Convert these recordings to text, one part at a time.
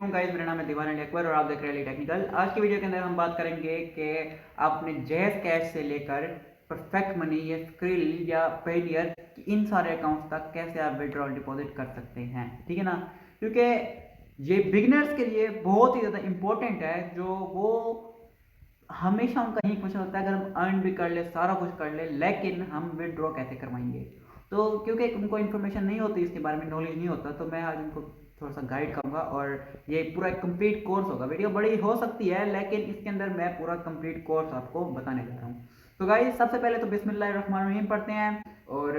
Guys, मेरा नाम है दीवान अकबर और आप देख रहे हैं टेक्निकल। आज की वीडियो के अंदर हम बात करेंगे कि आप अपने जैज़ कैश से लेकर परफेक्ट मनी या स्क्रिल या पेनियर इन सारे अकाउंट्स तक कैसे आप विड्रॉल डिपॉजिट कर सकते हैं, ठीक है ना। क्योंकि ये बिगिनर्स के लिए बहुत ही ज़्यादा इंपॉर्टेंट है। जो वो हमेशा उनका यही क्वेश्चन होता है, अगर हम अर्न भी कर ले, सारा कुछ कर ले, लेकिन हम विड्रॉ कैसे करवाएंगे। तो क्योंकि उनको इन्फॉर्मेशन नहीं होती, इसके बारे में नॉलेज नहीं होता, तो मैं आज उनको थोड़ा सा गाइड करूंगा। और ये पूरा एक कंप्लीट कोर्स होगा। वीडियो बड़ी हो सकती है, लेकिन इसके अंदर मैं पूरा कंप्लीट कोर्स आपको बताने जा रहा हूँ। तो गाइस, सबसे पहले तो बिस्मिल्लाहिर्रहमानिर्रहीम पढ़ते हैं। और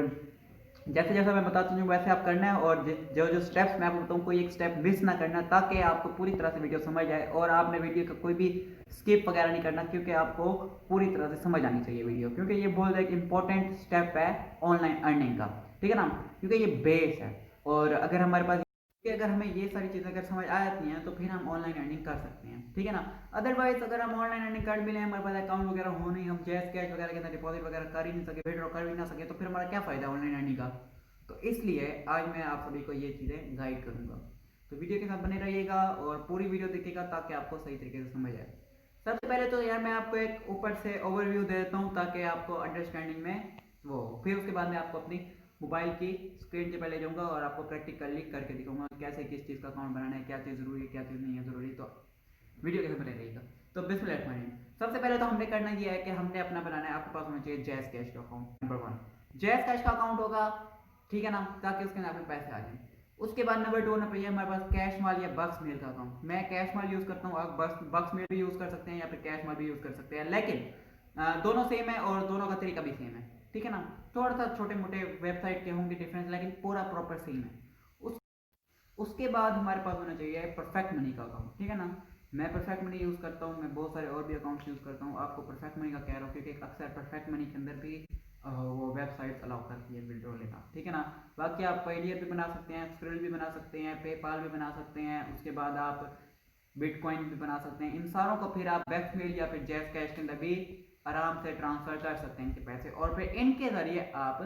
जैसे जैसा मैं बताता हूँ वैसे आप करना है, और जो जो स्टेप्स मैं आपको बताऊँ कोई एक स्टेप मिस ना करना, ताकि आपको पूरी तरह से वीडियो समझ आए। और आपने वीडियो का कोई भी स्किप वगैरह नहीं करना, क्योंकि आपको पूरी तरह से समझ आनी चाहिए वीडियो, क्योंकि ये बहुत एक इंपॉर्टेंट स्टेप है ऑनलाइन अर्निंग का, ठीक है ना। क्योंकि ये बेस है, और अगर हमारे पास अगर हमें ये सारी चीज़ें अगर समझ आ जाती हैं, तो फिर हम ऑनलाइन अर्निंग कर सकते हैं, ठीक है ना। अदरवाइज अगर हम ऑनलाइन अर्निंग कर भी लें, हमारे पास अकाउंट वगैरह हो नहीं, हम जैज़ कैश वगैरह के अंदर डिपॉजिट वगैरह कर ही नहीं सके, विड्रॉ कर भी ना सके, तो फिर हमारा क्या फ़ायदा ऑनलाइन अर्निंग का। तो इसलिए आज मैं आप सभी को ये चीज़ें गाइड करूंगा। तो वीडियो के साथ बने रहिएगा और पूरी वीडियो देखिएगा, ताकि आपको सही तरीके से समझ आए। सबसे पहले तो यार मैं आपको एक ऊपर से ओवरव्यू दे देता हूँ, ताकि आपको अंडरस्टैंडिंग में वो हो। फिर उसके बाद मैं आपको अपनी मोबाइल की स्क्रीन के पहले जाऊँगा और आपको प्रैक्टिकली करके दिखाऊंगा कैसे किस चीज़ का अकाउंट बनाना है, क्या चीज़ ज़रूरी है, क्या चीज़ नहीं है ज़रूरी। तो वीडियो कैसे बने रहेगा। तो बिस्मिल्लाह। सबसे पहले तो हमने करना ये है कि हमने अपना बनाना है, आपके पास होना चाहिए जैज़ कैश का अकाउंट। नंबर 1 जैज़ कैश का अकाउंट होगा, ठीक है ना, ताकि उसके अंदर पैसे आ जाएं। उसके बाद नंबर 2 होना चाहिए हमारे पास कैश माल या बक्स मेल का अकाउंट। मैं कैश माल यूज़ करता हूँ, आप बक्स मेल भी यूज़ कर सकते हैं या फिर कैश माल भी यूज़ कर सकते हैं, लेकिन दोनों सेम है और दोनों का तरीका भी सेम है, ठीक है ना। थोड़ा सा छोटे मोटे वेबसाइट के होंगे डिफरेंस, लेकिन पूरा प्रॉपर सेम है। उस उसके बाद हमारे पास होना चाहिए परफेक्ट मनी का अकाउंट, ठीक है ना। मैं परफेक्ट मनी यूज़ करता हूँ, मैं बहुत सारे और भी अकाउंट्स यूज़ करता हूँ। आपको परफेक्ट मनी का कह रहा हूँ, क्योंकि अक्सर परफेक्ट मनी के अंदर भी वो वेबसाइट्स अलाउ करती है विड्रॉ लेना, ठीक है ना। बाकी आप पेडियर भी बना सकते हैं, स्क्रिल भी बना सकते हैं, पेपाल भी बना सकते हैं, उसके बाद आप बिटकॉइन भी बना सकते हैं। इन सारों को फिर आप वेक्समेल या फिर जैज़ कैश के अंदर भी आराम से ट्रांसफर कर सकते हैं इनके पैसे, और फिर इनके जरिए आप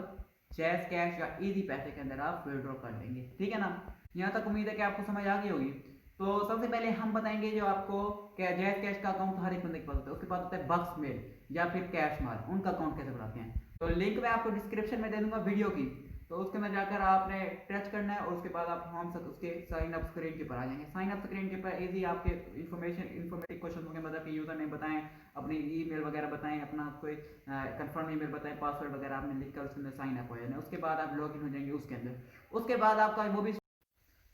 जैज़ कैश या इजी पैसे के अंदर आप विड्रॉ कर लेंगे, ठीक है ना। यहाँ तक उम्मीद है कि आपको समझ आ गई होगी। तो सबसे पहले हम बताएंगे जो आपको क्या जैज़ कैश का अकाउंट हर एक बंदे के पास होता है। उसके बाद होता है बक्स मेल या फिर कैश माल, उनका अकाउंट कैसे बनाते हैं। तो लिंक मैं आपको डिस्क्रिप्शन में दे दूंगा वीडियो की, तो उसके अंदर जाकर आपने टच करना है, और उसके बाद आप हम सब उसके साइन अप स्क्रीन के ऊपर आ जाएंगे। साइन अप स्क्रीन के ऊपर इजी आपके इन्फॉर्मेटिव क्वेश्चन होंगे, मतलब कि यूजर नेम बताएं, अपनी ईमेल वगैरह बताएं, अपना कोई कंफर्म ईमेल बताएं, पासवर्ड वगैरह आपने लिख कर उसके अंदर साइन अप हो जाना। उसके बाद आप लॉग इन हो जाएंगे उसके अंदर। उसके बाद आपका वो भी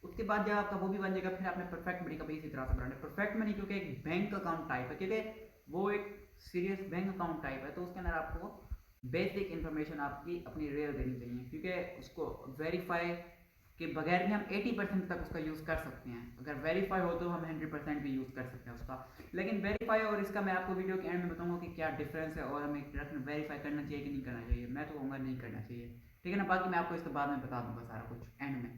उसके बाद जब आपका वो भी बन जाएगा, फिर आपने परफेक्ट मनी का भी इसी तरह से बनाना है। परफेक्ट मनी क्योंकि एक बैंक अकाउंट टाइप है, क्योंकि वो एक सीरियस बैंक अकाउंट टाइप है, तो उसके अंदर आपको बेसिक इन्फॉर्मेशन आपकी अपनी रियल देनी चाहिए, क्योंकि उसको वेरीफाई के बगैर भी हम 80% तक उसका यूज़ कर सकते हैं। अगर वेरीफाई हो तो हम 100% भी यूज़ कर सकते हैं उसका। लेकिन वेरीफाई और इसका मैं आपको वीडियो के एंड में बताऊंगा कि क्या डिफरेंस है, और हमें वेरीफाई करना चाहिए कि नहीं करना चाहिए। मैं तो कहूँगा नहीं करना चाहिए, ठीक है ना। बाकी मैं आपको इसके बाद में बता दूंगा सारा कुछ एंड में।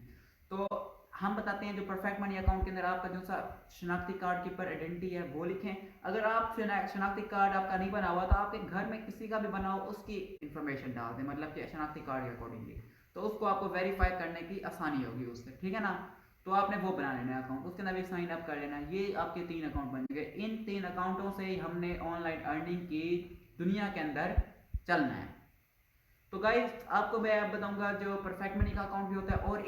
तो हम बताते हैं जो परफेक्ट मनी अकाउंट के अंदर आपका जो सा शनाख्ती कार्ड के ऊपर आइडेंटिटी है वो लिखें। अगर आप शनाख्ती कार्ड आपका नहीं बना हुआ, तो आपके घर में किसी का भी बनाओ उसकी इंफॉर्मेशन डाल दें, मतलब कि शनाख्ती कार्ड के अकॉर्डिंगली, तो उसको आपको वेरीफाई करने की आसानी होगी उससे, ठीक है ना। तो आपने वो बना लेना है अकाउंट, उसके अंदर भी साइन अप कर लेना। ये आपके 3 अकाउंट बन गए। इन 3 अकाउंटों से ही हमने ऑनलाइन अर्निंग की दुनिया के अंदर चलना है। तो गाइस, आपको मैं बताऊंगा जो परफेक्ट मनी का अकाउंट भी होता है, और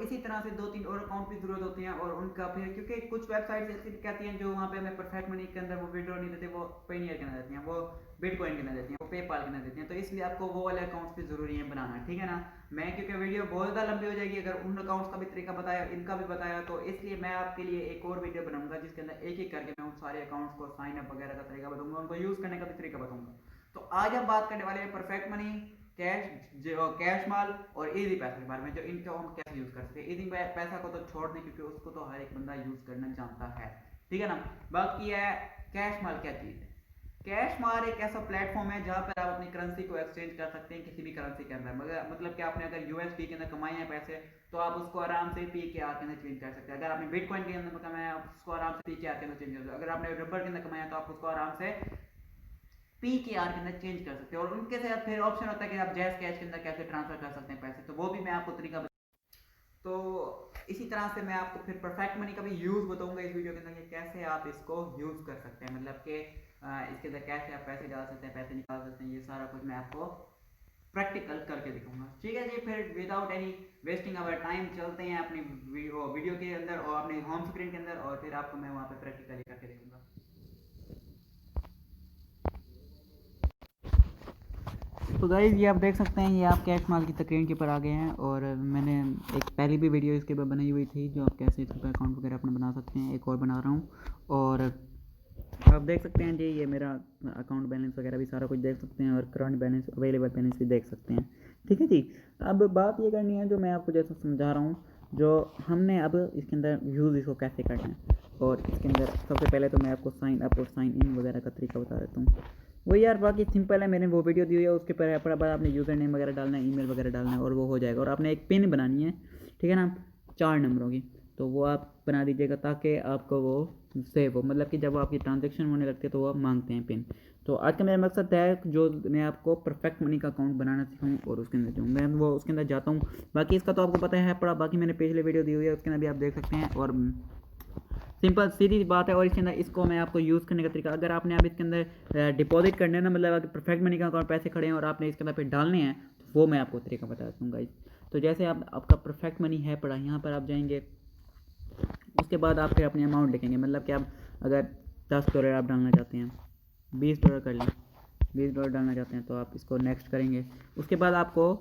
इसी तरह से 2-3 और अकाउंट की जरूरत होती है, और उनका फिर क्योंकि कुछ वेबसाइट्स ऐसी कहती हैं जो वहाँ पे हमें परफेक्ट मनी के अंदर वो विड्रॉ नहीं देते, वो पेनियर के अंदर देती हैं, वो बिटकॉइन के अंदर देती हैं, वो पेपाल के अंदर देती हैं। तो इसलिए आपको वो वाले अकाउंट्स भी जरूरी है बनाना, ठीक है ना। मैं क्योंकि वीडियो बहुत ज़्यादा लंबी हो जाएगी अगर उन अकाउंट्स का भी तरीका बताया, इनका भी बताया, तो इसलिए मैं आपके लिए एक और वीडियो बनाऊंगा जिसके अंदर एक एक करके मैं उन सारे अकाउंट्स को साइन अप वगैरह का तरीका बताऊंगा, उनको यूज़ करने का भी तरीका बताऊंगा। तो आज हम बात करने वाले हैं परफेक्ट मनी, कैश माल और इजी पैसे के बारे में, जो इनको हम कैसे यूज कर सकते हैं। इजी पैसा को तो छोड़ दें, क्योंकि उसको तो हर एक बंदा यूज करना जानता है, ठीक है ना। बाकी है कैश माल क्या चीज है। कैश माल एक ऐसा प्लेटफॉर्म है जहां पर आप अपनी करेंसी को एक्सचेंज कर सकते हैं किसी भी करेंसी के अंदर। मतलब कि आपने अगर यूएसडी के अंदर कमाए हैं पैसे, तो आप उसको आराम से पी के आर के अंदर चेंज कर सकते हैं। अगर आपने बिटकॉइन के अंदर कमाया, आप उसको आराम से पी के आर के अंदर चेंज कर सकते हैं। अगर आपने रबर के अंदर कमाया, तो आप उसको आराम से पी के आर के अंदर चेंज कर सकते हैं। और उनके साथ फिर ऑप्शन होता है कि आप जैज़ कैश के अंदर कैसे ट्रांसफर कर सकते हैं पैसे, तो वो भी मैं आपको तरीका तो इसी तरह से मैं आपको फिर परफेक्ट मनी का भी यूज़ बताऊंगा इस वीडियो के अंदर कि कैसे आप इसको यूज़ कर सकते हैं, मतलब कि इसके अंदर कैसे आप पैसे डाल सकते हैं, पैसे निकाल सकते हैं, ये सारा कुछ मैं आपको प्रैक्टिकल करके दिखाऊंगा। ठीक है जी, फिर without any wasting our time चलते हैं अपनी वीडियो के अंदर और अपने होम स्क्रीन के अंदर, और फिर आपको मैं वहाँ पे प्रैक्टिकली करके दिखाऊंगा। तो गाइस ये आप देख सकते हैं, ये आप कैश माल की स्क्रीन के ऊपर आ गए हैं, और मैंने एक पहली भी वीडियो इसके ऊपर बनाई हुई थी जो आप कैसे इस पर अकाउंट वगैरह अपना बना सकते हैं, एक और बना रहा हूँ। और आप देख सकते हैं जी, ये मेरा अकाउंट बैलेंस वगैरह भी सारा कुछ देख सकते हैं, और करंट बैलेंस, अवेलेबल बैलेंस भी देख सकते हैं। ठीक है जी, अब बात ये करनी है जो मैं आपको जैसा समझा रहा हूँ, जो हमने अब इसके अंदर यूज़ इसको कैसे करना है। और इसके अंदर सबसे पहले तो मैं आपको साइन अप और साइन इन वगैरह का तरीका बता देता हूँ। वो यार बाकी सिंपल है, मैंने वो वीडियो दी हुई है, उसके पर बाद आपने यूज़र नेम वगैरह डालना है, ईमेल वगैरह डालना है, और वो हो जाएगा। और आपने एक पिन बनानी है, ठीक है ना, 4 नंबरों की, तो वो आप बना दीजिएगा ताकि आपको वो सेव हो, मतलब कि जब आपकी ट्रांजेक्शन होने लगती है तो वो मांगते हैं पिन। तो आज का मेरा मकसद है जो मैं आपको परफेक्ट मनी का अकाउंट बनाना सिखाऊँ और उसके अंदर मैं वो उसके अंदर जाता हूँ। बाकी इसका तो आपको पता है पड़ा, बाकी मैंने पिछले वीडियो दी हुई है, उसके अंदर भी आप देख सकते हैं। और सिंपल सीधी बात है। और इसके अंदर इसको मैं आपको यूज़ करने का तरीका, अगर आपने अब इसके अंदर डिपॉजिट करने ना, मतलब अगर परफेक्ट मनी का अकाउंट पैसे खड़े हैं और आपने इसके अंदर पे डालने हैं, तो वो मैं आपको तरीका बता दूँगा। तो जैसे आप आपका परफेक्ट मनी है पड़ा, यहाँ पर आप जाएंगे, उसके बाद आप फिर अपनी अमाउंट लिखेंगे, मतलब कि आप अगर $10 आप डालना चाहते हैं, $20 कर लें, $20 डालना चाहते हैं, तो आप इसको नेक्स्ट करेंगे। उसके बाद आपको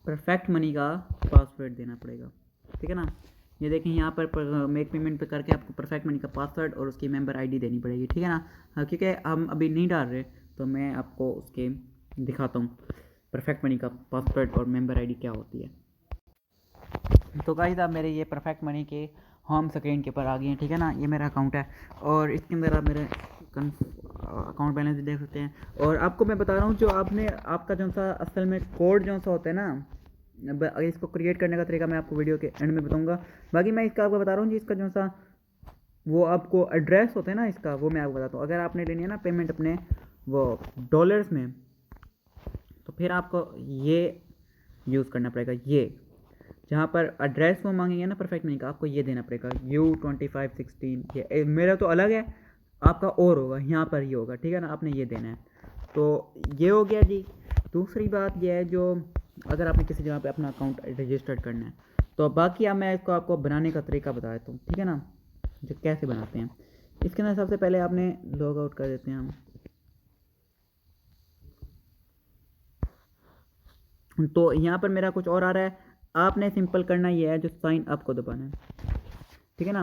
परफेक्ट मनी का पासवर्ड देना पड़ेगा, ठीक है ना। ये देखें यहाँ पर मेक पेमेंट पे करके आपको परफेक्ट मनी का पासवर्ड और उसकी मेंबर आईडी देनी पड़ेगी, ठीक है ना। हाँ, क्योंकि हम अभी नहीं डाल रहे, तो मैं आपको उसके दिखाता हूँ परफेक्ट मनी का पासवर्ड और मेंबर आईडी क्या होती है। तो गाइस आप मेरे ये परफेक्ट मनी के होम स्क्रीन के ऊपर आ गए हैं, ठीक है ना। ये मेरा अकाउंट है, और इसके अंदर आप मेरे अकाउंट बैलेंस भी देख सकते हैं। और आपको मैं बता रहा हूँ, जो आपने आपका जो सा असल में कोड जो सा होता है ना, अगर इसको क्रिएट करने का तरीका मैं आपको वीडियो के एंड में बताऊंगा। बाकी मैं इसका आपको बता रहा हूँ जी, इसका जो सा वो आपको एड्रेस होता है ना इसका, वो मैं आपको बताता हूँ। अगर आपने लेनी है ना पेमेंट अपने वो डॉलर्स में, तो फिर आपको ये यूज़ करना पड़ेगा। ये जहाँ पर एड्रेस वो मांगेंगे ना परफेक्ट मनी का, आपको ये देना पड़ेगा U2516। ये मेरा तो अलग है, आपका और होगा, यहाँ पर ये होगा, ठीक है ना, आपने ये देना है। तो ये हो गया जी। दूसरी बात ये है, जो अगर आपने किसी जगह पे अपना अकाउंट रजिस्टर्ड करना है, तो बाकी अब मैं इसको आपको बनाने का तरीका बता देता हूँ, ठीक है ना, जो कैसे बनाते हैं। इसके अंदर सबसे पहले आपने लॉग आउट कर देते हैं हम। तो यहाँ पर मेरा कुछ और आ रहा है, आपने सिंपल करना ये है, जो साइन अप को दबाना है, ठीक है ना।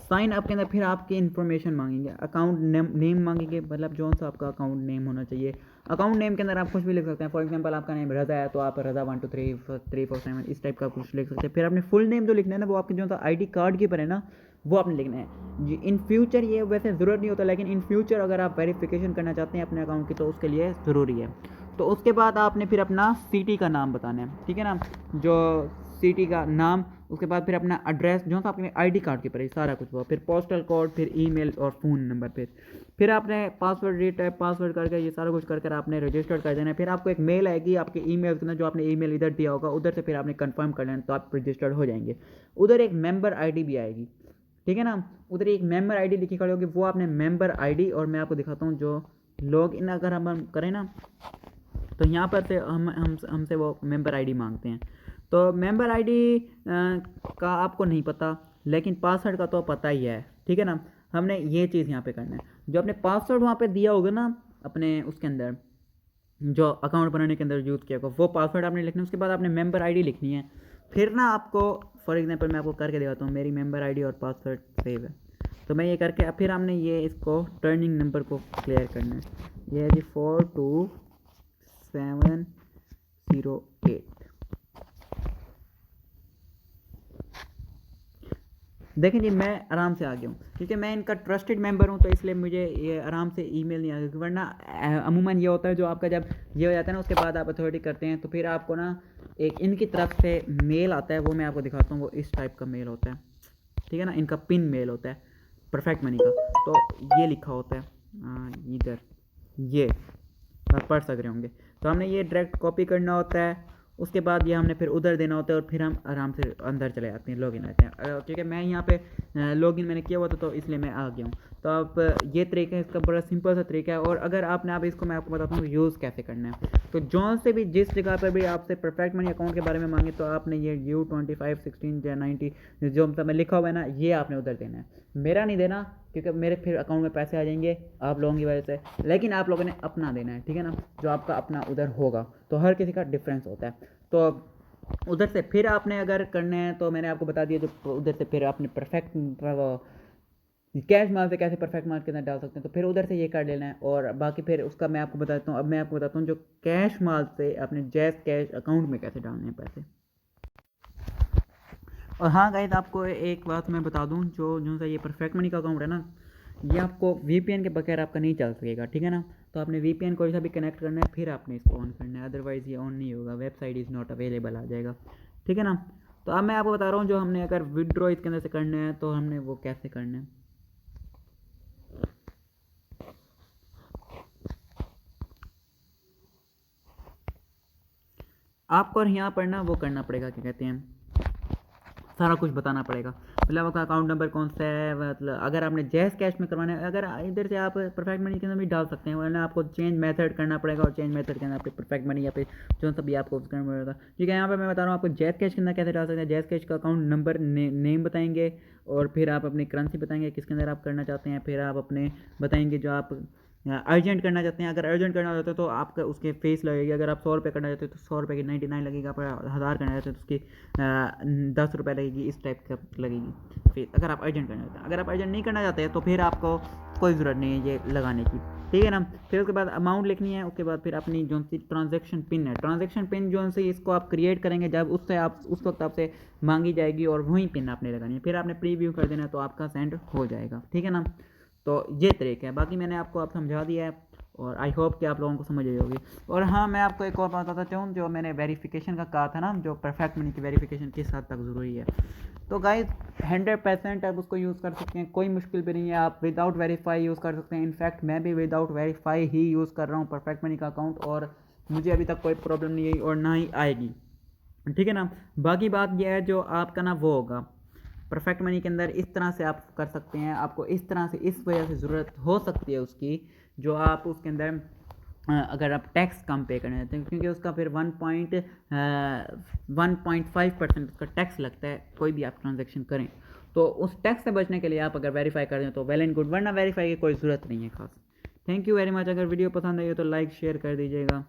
साइन अप के अंदर फिर आपकी इन्फॉर्मेशन मांगेंगे, अकाउंट नेम मांगेंगे, मतलब जो सा आपका अकाउंट नेम होना चाहिए। अकाउंट नेम के अंदर आप कुछ भी लिख सकते हैं। फॉर एग्जांपल आपका नेम रज़ा है, तो आप रज़ा 1 2 3 3 4 7 इस टाइप का कुछ लिख सकते हैं। फिर आपने फुल नेम जो लिखना है ना, वो आपके जो सा ID कार्ड के ऊपर है ना, वो आपने लिखना है जी। इन फ्यूचर ये वैसे ज़रूरत नहीं होता, लेकिन इन फ्यूचर अगर आप वेरिफिकेशन करना चाहते हैं अपने अकाउंट की, तो उसके लिए ज़रूरी है। तो उसके बाद आपने फिर अपना सिटी का नाम बताना है, ठीक है ना, जो सिटी का नाम। उसके बाद फिर अपना एड्रेस जो था आपके ID कार्ड के ऊपर सारा कुछ हुआ, फिर पोस्टल कोड, फिर ईमेल और फ़ोन नंबर। फिर आपने पासवर्ड रीटाइप पासवर्ड करके ये सारा कुछ कर आपने रजिस्टर कर देना है। फिर आपको एक मेल आएगी आपके ईमेल के अंदर, जो आपने ईमेल इधर दिया होगा उधर से फिर आपने कंफर्म कर लेना, तो आप रजिस्टर्ड हो जाएंगे। उधर एक मेंबर ID भी आएगी, ठीक है ना, उधर एक मेंबर ID लिखी खड़ी होगी, वो आपने मेंबर ID, और मैं आपको दिखाता हूँ जो लॉग इन अगर हम करें ना, तो यहाँ पर से हमसे वो मेंबर आईडी मांगते हैं। तो मेंबर आईडी का आपको नहीं पता, लेकिन पासवर्ड का तो पता ही है, ठीक है ना। हमने ये चीज़ यहाँ पे करना है, जो आपने पासवर्ड वहाँ पे दिया होगा ना अपने उसके अंदर, जो अकाउंट बनाने के अंदर यूज़ किया होगा, वो पासवर्ड आपने लिखना है। उसके बाद आपने मेंबर आईडी लिखनी है। फिर ना आपको फॉर एग्जांपल मैं आपको करके दिखाता हूँ, मेरी मेंबर आईडी और पासवर्ड सेव है, तो मैं ये करके फिर हमने ये इसको टर्निंग नंबर को क्लियर करना है। ये है जी 42708। देखें जी, मैं आराम से आ गया हूँ, क्योंकि मैं इनका ट्रस्टेड मेंबर हूँ, तो इसलिए मुझे ये आराम से ईमेल नहीं आ गया। वरना अमूमन ये होता है, जो आपका जब ये हो जाता है ना, उसके बाद आप अथॉरिटी करते हैं, तो फिर आपको ना एक इनकी तरफ से मेल आता है, वो मैं आपको दिखाता हूँ। वो इस टाइप का मेल होता है, ठीक है ना, इनका पिन मेल होता है परफेक्ट मनी का। तो ये लिखा होता है इधर, ये आप पढ़ सक रहे होंगे। तो हमने ये डायरेक्ट कॉपी करना होता है, उसके बाद ये हमने फिर उधर देना होता है और फिर हम आराम से अंदर चले जाते हैं, लॉगिन आते हैं। ठीक है, मैं यहाँ पे लॉगिन मैंने किया हुआ था तो इसलिए मैं आ गया हूँ। तो आप ये तरीका है, इसका बड़ा सिंपल सा तरीका है। और अगर आपने आप इसको मैं आपको बताता हूँ यूज़ कैसे करना है। तो जौन से भी जिस जगह पर भी आपसे परफेक्ट मनी अकाउंट के बारे में मांगे तो आपने ये U25 16 या 90 जो मतलब मैं लिखा हुआ है ना, ये आपने उधर देना है। मेरा नहीं देना क्योंकि मेरे फिर अकाउंट में पैसे आ जाएंगे आप लोगों की वजह से, लेकिन आप लोगों ने अपना देना है, ठीक है ना, जो आपका अपना उधर होगा। तो हर किसी का डिफरेंस होता है। तो उधर से फिर आपने अगर करने हैं तो मैंने आपको बता दिया, जो उधर से फिर आपने परफेक्ट कैश माल से कैसे परफेक्ट माल के अंदर डाल सकते हैं, तो फिर उधर से ये कर लेना है। और बाकी फिर उसका मैं आपको बताता हूँ। अब मैं आपको बताता हूँ जो कैश माल से अपने जैज़ कैश अकाउंट में कैसे डालने हैं पैसे। और हाँ गाइस, आपको एक बात मैं बता दूँ, जो जो सा ये परफेक्ट मनी का अकाउंट है ना, ये आपको VPN के बगैर आपका नहीं चल सकेगा, ठीक है ना। तो आपने VPN कोई सा भी कनेक्ट करना है फिर आपने इसको ऑन करना है, अदरवाइज़ ये ऑन नहीं होगा, वेबसाइट इज़ नॉट अवेलेबल आ जाएगा, ठीक है ना। तो अब मैं आपको बता रहा हूँ जो हमने अगर विदड्रॉ इसके अंदर से करना है तो हमने वो कैसे करना है। आपको और यहाँ पर ना वो करना पड़ेगा, क्या कहते हैं, सारा कुछ बताना पड़ेगा। मतलब आपका अकाउंट नंबर कौन सा है, मतलब अगर आपने जैज़ कैश में करवाना है, अगर इधर से आप परफेक्ट मनी के अंदर भी डाल सकते हैं, वरना आपको चेंज मेथड करना पड़ेगा। और चेंज मेथड के अंदर आपके परफेक्ट मनी या फिर जो सा भी आपको करना पड़ेगा, ठीक है। यहाँ पर मैं बता रहा हूँ आपको जैज़ कैश के अंदर कैसे डाल सकते हैं। जैज़ कैश का अकाउंट नंबर नेम बताएंगे और फिर आप अपनी करेंसी बताएंगे किसके अंदर आप करना चाहते हैं। फिर आप अपने बताएंगे जो आप अर्जेंट करना चाहते हैं। अगर अर्जेंट करना चाहते हो तो आपका उसके फीस लगेगी। अगर आप 100 रुपये करना चाहते हो तो 100 रुपये की 99 लगेगा। पर 1000 करना चाहते हो तो उसकी 10 रुपये लगेगी, इस टाइप का लगेगी फीस, अगर आप अर्जेंट करना चाहते हैं। अगर आप अर्जेंट नहीं करना चाहते हैं तो फिर आपको कोई ज़रूरत नहीं है ये लगाने की, ठीक है ना। फिर उसके बाद अमाउंट लिखनी है। उसके बाद फिर अपनी जो सी ट्रांजेक्शन पिन है, ट्रांजेक्शन पिन जो सी इसको आप क्रिएट करेंगे जब उससे आप उस वक्त आपसे मांगी जाएगी और वही पिन आपने लगानी है। फिर आपने प्रीव्यू कर देना है तो आपका सेंड हो जाएगा, ठीक है ना। तो ये तरीका है, बाकी मैंने आपको अब समझा दिया है और आई होप कि आप लोगों को समझ आई होगी। और हाँ, मैं आपको एक और बात बताता हूँ, जो मैंने वेरिफिकेशन का कहा था ना, जो परफेक्ट मनी की वेरिफिकेशन किस हद तक ज़रूरी है। तो गाइस 100% आप उसको यूज़ कर सकते हैं, कोई मुश्किल भी नहीं है। आप विदाउट वेरीफाई यूज़ कर सकते हैं। इनफैक्ट मैं भी विदाउट वेरीफाई ही यूज़ कर रहा हूँ परफेक्ट मनी का अकाउंट, और मुझे अभी तक कोई प्रॉब्लम नहीं आई और ना ही आएगी, ठीक है ना। बाकी बात यह है जो आपका ना वो होगा परफेक्ट मनी के अंदर, इस तरह से आप कर सकते हैं। आपको इस तरह से इस वजह से ज़रूरत हो सकती है उसकी, जो आप उसके अंदर अगर आप टैक्स कम पे करना चाहते हैं, क्योंकि उसका फिर 1.5% उसका टैक्स लगता है कोई भी आप ट्रांजेक्शन करें। तो उस टैक्स से बचने के लिए आप अगर वेरीफाई कर दें तो वेल एंड गुड, वरना वेरीफाई की कोई ज़रूरत नहीं है खास। Thank you very much. अगर वीडियो पसंद आई हो तो लाइक शेयर कर दीजिएगा।